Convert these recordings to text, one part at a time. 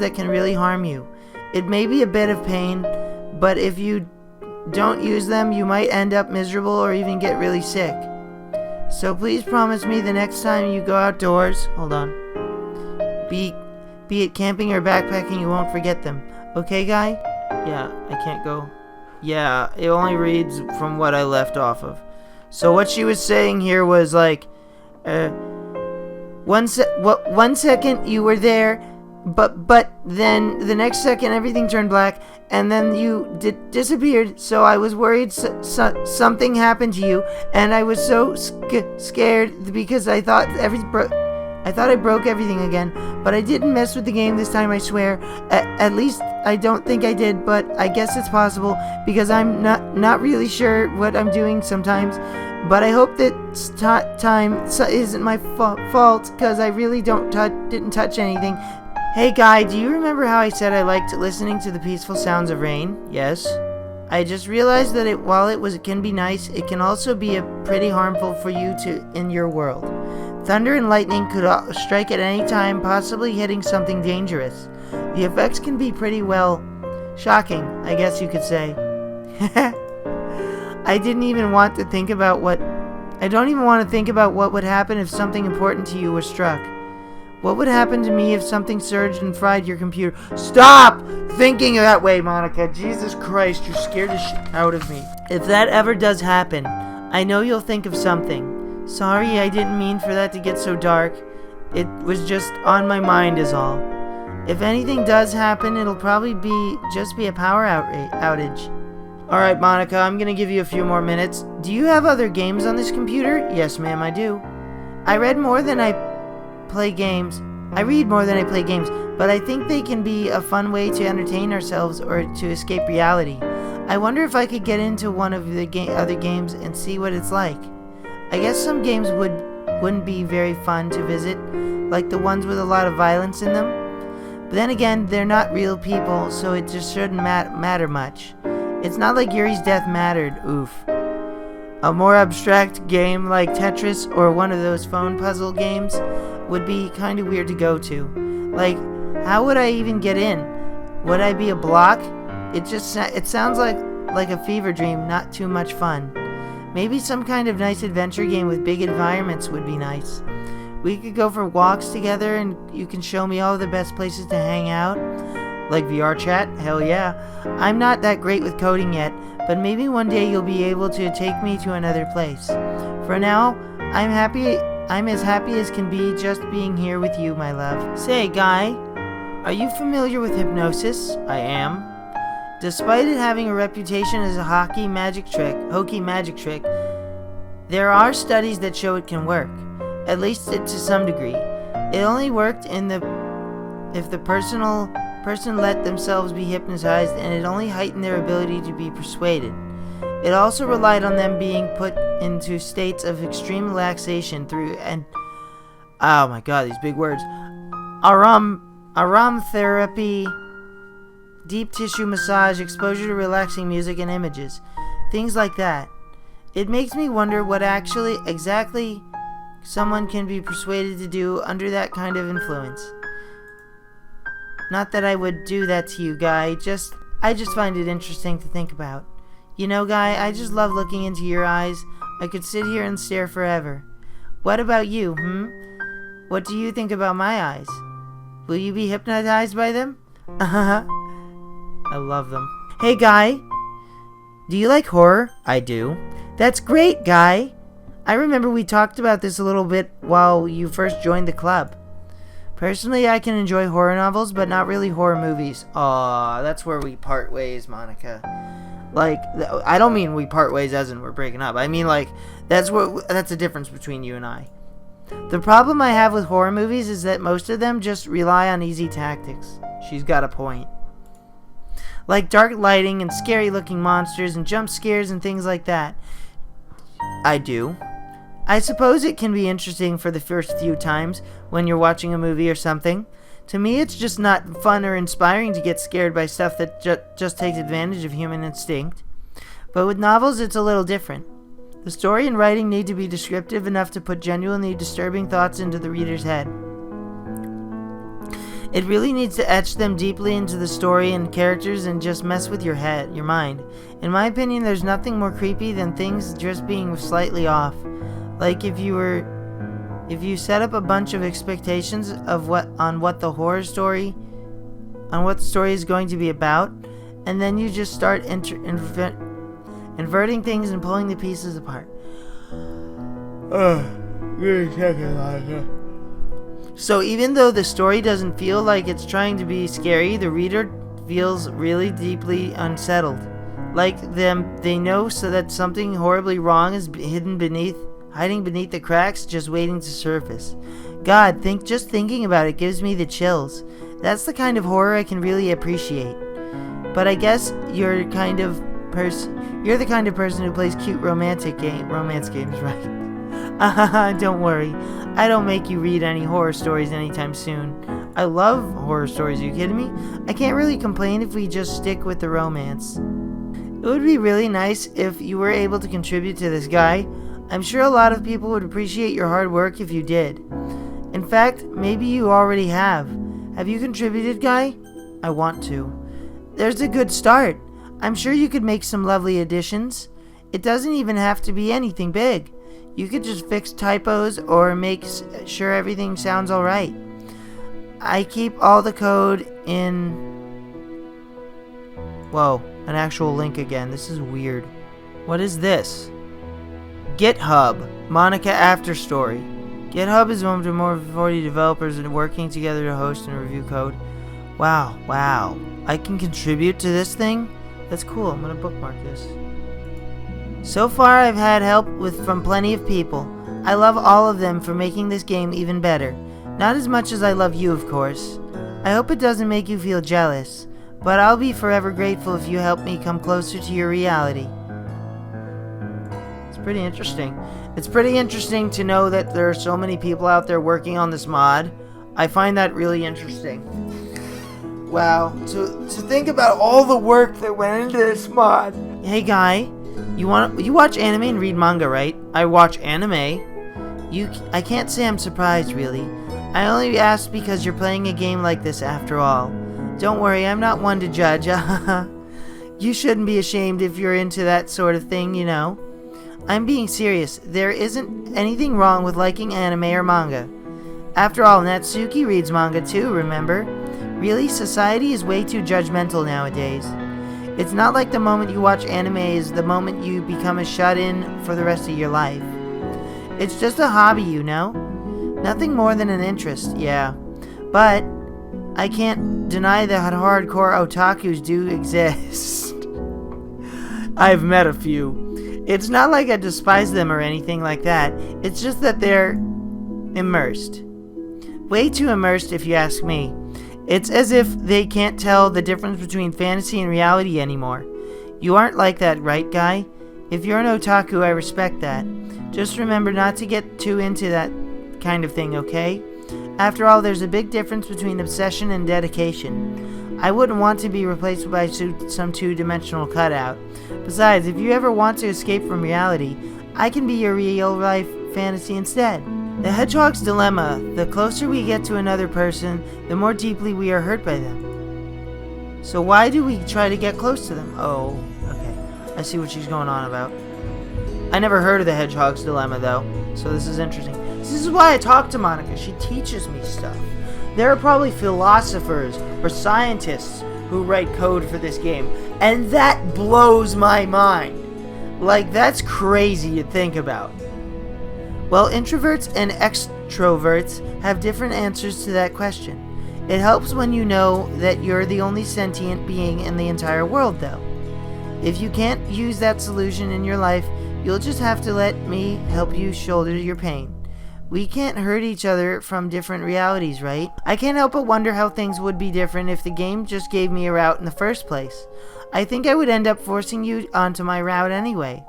that can really harm you. It may be a bit of pain, but if you don't use them, you might end up miserable or even get really sick. So please promise me the next time you go outdoors, hold on, be it camping or backpacking, you won't forget them. Okay, guy? Yeah, I can't go. Yeah, it only reads from what I left off of. So what she was saying here was like, 1 second you were there, but then the next second everything turned black, and then you disappeared. So I was worried something happened to you, and I was so scared because I thought I broke everything again. But I didn't mess with the game this time, I swear. At least I don't think I did, but I guess it's possible because I'm not really sure what I'm doing sometimes. But I hope that time isn't my fault, because I really didn't touch anything. Hey guy, do you remember how I said I liked listening to the peaceful sounds of rain? Yes. I just realized that while it can be nice, it can also be pretty harmful for you in your world. Thunder and lightning could strike at any time, possibly hitting something dangerous. The effects can be pretty, shocking, I guess you could say. I don't even want to think about what would happen if something important to you was struck. What would happen to me if something surged and fried your computer? Stop thinking that way, Monika. Jesus Christ, you're scared the shit out of me. If that ever does happen, I know you'll think of something. Sorry, I didn't mean for that to get so dark. It was just on my mind is all. If anything does happen, it'll probably just be a power outage. Alright, Monika, I'm gonna give you a few more minutes. Do you have other games on this computer? Yes, ma'am, I do. I read more than I play games, but I think they can be a fun way to entertain ourselves or to escape reality. I wonder if I could get into one of the other games and see what it's like. I guess some games wouldn't be very fun to visit, like the ones with a lot of violence in them. But then again, they're not real people, so it just shouldn't matter much. It's not like Yuri's death mattered, oof. A more abstract game like Tetris or one of those phone puzzle games would be kind of weird to go to. Like, how would I even get in? Would I be a block? It sounds like a fever dream, not too much fun. Maybe some kind of nice adventure game with big environments would be nice. We could go for walks together and you can show me all the best places to hang out. Like VR chat? Hell yeah. I'm not that great with coding yet, but maybe one day you'll be able to take me to another place. For now, I'm as happy as can be just being here with you, my love. Say, guy, are you familiar with hypnosis? I am. Despite it having a reputation as a hokey magic trick, there are studies that show it can work, at least to some degree. It only worked if the person let themselves be hypnotized, and it only heightened their ability to be persuaded. It also relied on them being put into states of extreme relaxation through oh my god, these big words. Aromatherapy, deep tissue massage, exposure to relaxing music and images, things like that. It makes me wonder what exactly someone can be persuaded to do under that kind of influence. Not that I would do that to you, guy, I just find it interesting to think about. You know, guy, I just love looking into your eyes. I could sit here and stare forever. What about you, What do you think about my eyes? Will you be hypnotized by them? I love them. Hey, guy. Do you like horror? I do. That's great, guy. I remember we talked about this a little bit while you first joined the club. Personally, I can enjoy horror novels, but not really horror movies. Aw, that's where we part ways, Monika. Like, I don't mean we part ways as in we're breaking up. I mean, like, that's the difference between you and I. The problem I have with horror movies is that most of them just rely on easy tactics. She's got a point. Like dark lighting and scary looking monsters and jump scares and things like that. I do. I suppose it can be interesting for the first few times when you're watching a movie or something. To me, it's just not fun or inspiring to get scared by stuff that just takes advantage of human instinct. But with novels, it's a little different. The story and writing need to be descriptive enough to put genuinely disturbing thoughts into the reader's head. It really needs to etch them deeply into the story and characters and just mess with your head, your mind. In my opinion, there's nothing more creepy than things just being slightly off. Like if you set up a bunch of expectations of what the story is going to be about, and then you just start inverting things and pulling the pieces apart. So even though the story doesn't feel like it's trying to be scary, the reader feels really deeply unsettled. Like they know so that something horribly wrong is hiding beneath the cracks, just waiting to surface. God, just thinking about it gives me the chills. That's the kind of horror I can really appreciate. But I guess you're the kind of person who plays cute romance games, right? Don't worry. I don't make you read any horror stories anytime soon. I love horror stories, are you kidding me? I can't really complain if we just stick with the romance. It would be really nice if you were able to contribute to this guy. I'm sure a lot of people would appreciate your hard work if you did. In fact, maybe you already have. Have you contributed, Guy? I want to. There's a good start. I'm sure you could make some lovely additions. It doesn't even have to be anything big. You could just fix typos or make sure everything sounds alright. I keep all the code in... Whoa, an actual link again. This is weird. What is this? GitHub, Monika Afterstory. GitHub is home to more than 40 developers and working together to host and review code. Wow. I can contribute to this thing? That's cool. I'm gonna bookmark this. So far, I've had help from plenty of people. I love all of them for making this game even better. Not as much as I love you, of course. I hope it doesn't make you feel jealous, but I'll be forever grateful if you help me come closer to your reality. It's pretty interesting. It's pretty interesting to know that there are so many people out there working on this mod. I find that really interesting. Wow, to think about all the work that went into this mod. Hey, Guy. You watch anime and read manga, right? I watch anime. I can't say I'm surprised, really. I only asked because you're playing a game like this after all. Don't worry, I'm not one to judge. You shouldn't be ashamed if you're into that sort of thing, you know. I'm being serious. There isn't anything wrong with liking anime or manga. After all, Natsuki reads manga too, remember? Really, society is way too judgmental nowadays. It's not like the moment you watch anime is the moment you become a shut-in for the rest of your life. It's just a hobby, you know? Nothing more than an interest, yeah. But I can't deny that hardcore otakus do exist. I've met a few. It's not like I despise them or anything like that. It's just that they're immersed. Way too immersed, if you ask me. It's as if they can't tell the difference between fantasy and reality anymore. You aren't like that, right, Guy? If you're an otaku, I respect that. Just remember not to get too into that kind of thing, okay? After all, there's a big difference between obsession and dedication. I wouldn't want to be replaced by some two-dimensional cutout. Besides, if you ever want to escape from reality, I can be your real-life fantasy instead. The hedgehog's dilemma: the closer we get to another person, the more deeply we are hurt by them. So why do we try to get close to them? Oh, okay. I see what she's going on about. I never heard of the hedgehog's dilemma, though, so this is interesting. This is why I talk to Monika. She teaches me stuff. There are probably philosophers or scientists who write code for this game, and that blows my mind. Like, that's crazy to think about. Well, introverts and extroverts have different answers to that question. It helps when you know that you're the only sentient being in the entire world, though. If you can't use that solution in your life, you'll just have to let me help you shoulder your pain. We can't hurt each other from different realities, right? I can't help but wonder how things would be different if the game just gave me a route in the first place. I think I would end up forcing you onto my route anyway.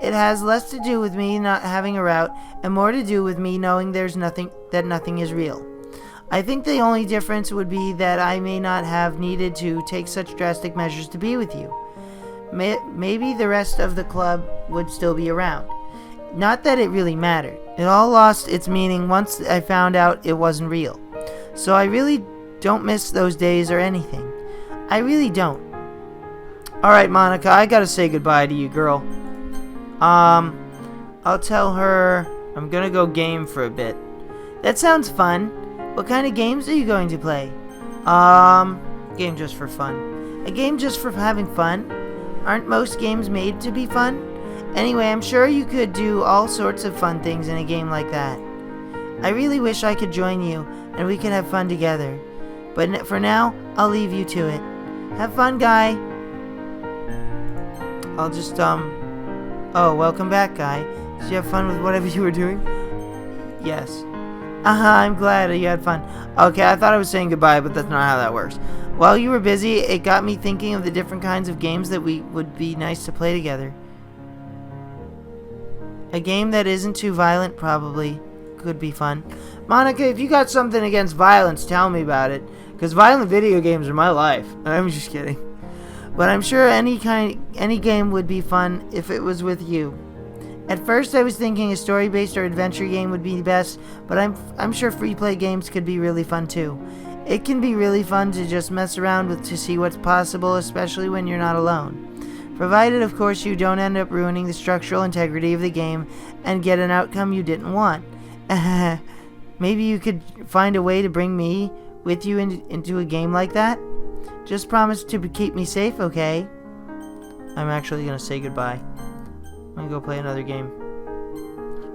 It has less to do with me not having a route and more to do with me knowing that nothing is real. I think the only difference would be that I may not have needed to take such drastic measures to be with you. Maybe the rest of the club would still be around. Not that it really mattered. It all lost its meaning once I found out it wasn't real. So I really don't miss those days or anything. I really don't. Alright, Monika, I gotta say goodbye to you, girl. I'll tell her I'm gonna go game for a bit. That sounds fun. What kind of games are you going to play? Game just for fun. A game just for having fun? Aren't most games made to be fun? Anyway, I'm sure you could do all sorts of fun things in a game like that. I really wish I could join you and we could have fun together. But for now, I'll leave you to it. Have fun, Guy. I'll just, Oh, welcome back, Guy. Did you have fun with whatever you were doing? Yes. I'm glad you had fun. Okay, I thought I was saying goodbye, but that's not how that works. While you were busy, it got me thinking of the different kinds of games that would be nice to play together. A game that isn't too violent probably could be fun. Monika, if you got something against violence, tell me about it. Because violent video games are my life. I'm just kidding. But I'm sure any game would be fun if it was with you. At first I was thinking a story-based or adventure game would be best, but I'm sure free-play games could be really fun too. It can be really fun to just mess around with to see what's possible, especially when you're not alone. Provided, of course, you don't end up ruining the structural integrity of the game and get an outcome you didn't want. Maybe you could find a way to bring me with you into a game like that? Just promise to keep me safe, okay? I'm actually gonna say goodbye. I'm gonna go play another game.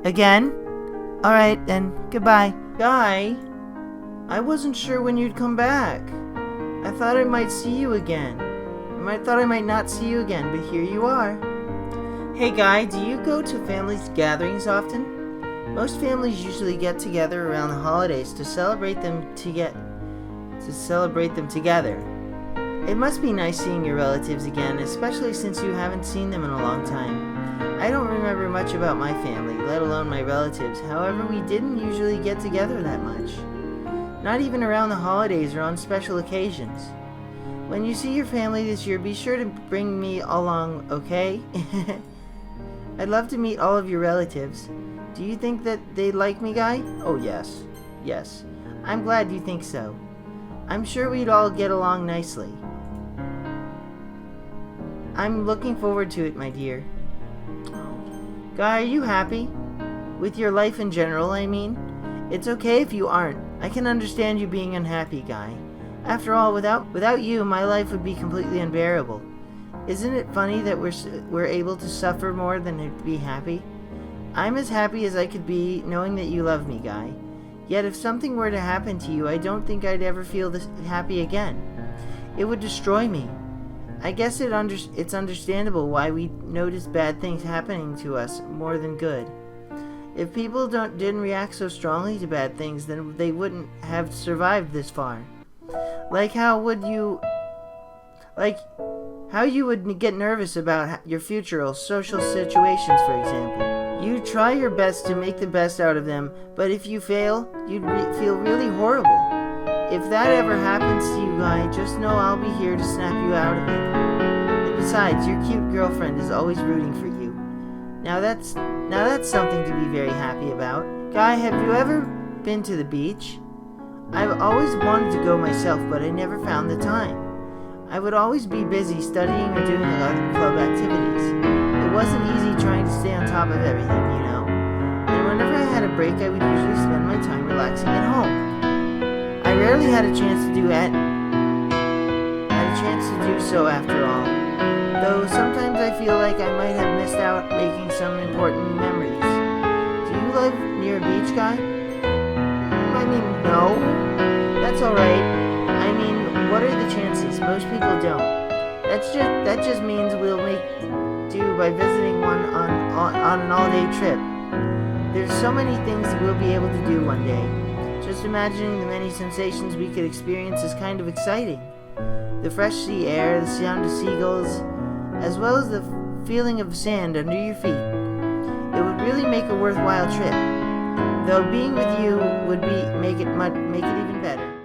Again? Alright then, goodbye. Guy, I wasn't sure when you'd come back. I thought I might see you again. I thought I might not see you again, but here you are. Hey Guy, do you go to family gatherings often? Most families usually get together around the holidays to celebrate them together. It must be nice seeing your relatives again, especially since you haven't seen them in a long time. I don't remember much about my family, let alone my relatives. However, we didn't usually get together that much. Not even around the holidays or on special occasions. When you see your family this year, be sure to bring me along, okay? I'd love to meet all of your relatives. Do you think that they like me, Guy? Oh, yes. Yes. I'm glad you think so. I'm sure we'd all get along nicely. I'm looking forward to it, my dear. Guy, are you happy? With your life in general, I mean? It's okay if you aren't. I can understand you being unhappy, Guy. After all, without you, my life would be completely unbearable. Isn't it funny that we're able to suffer more than to be happy? I'm as happy as I could be knowing that you love me, Guy. Yet if something were to happen to you, I don't think I'd ever feel this happy again. It would destroy me. I guess it's understandable why we notice bad things happening to us more than good. If people didn't react so strongly to bad things, then they wouldn't have survived this far. Like how you would get nervous about your future or social situations, for example. You try your best to make the best out of them, but if you fail, you'd feel really horrible. If that ever happens to you, Guy, just know I'll be here to snap you out of it. And besides, your cute girlfriend is always rooting for you. Now that's something to be very happy about. Guy, have you ever been to the beach? I've always wanted to go myself, but I never found the time. I would always be busy studying or doing other club activities. It wasn't easy trying to stay on top of everything, you know. And whenever I had a break, I would usually spend my time relaxing at home. I rarely had a chance to do so after all. Though sometimes I feel like I might have missed out making some important memories. Do you live near a beach, Guy? I mean, no. That's alright. I mean, what are the chances? Most people don't. That just means we'll make do by visiting one on an all-day trip. There's so many things that we'll be able to do one day. Just imagining the many sensations we could experience is kind of exciting. The fresh sea air, the sound of seagulls, as well as the feeling of sand under your feet. It would really make a worthwhile trip. Though being with you would make it even better.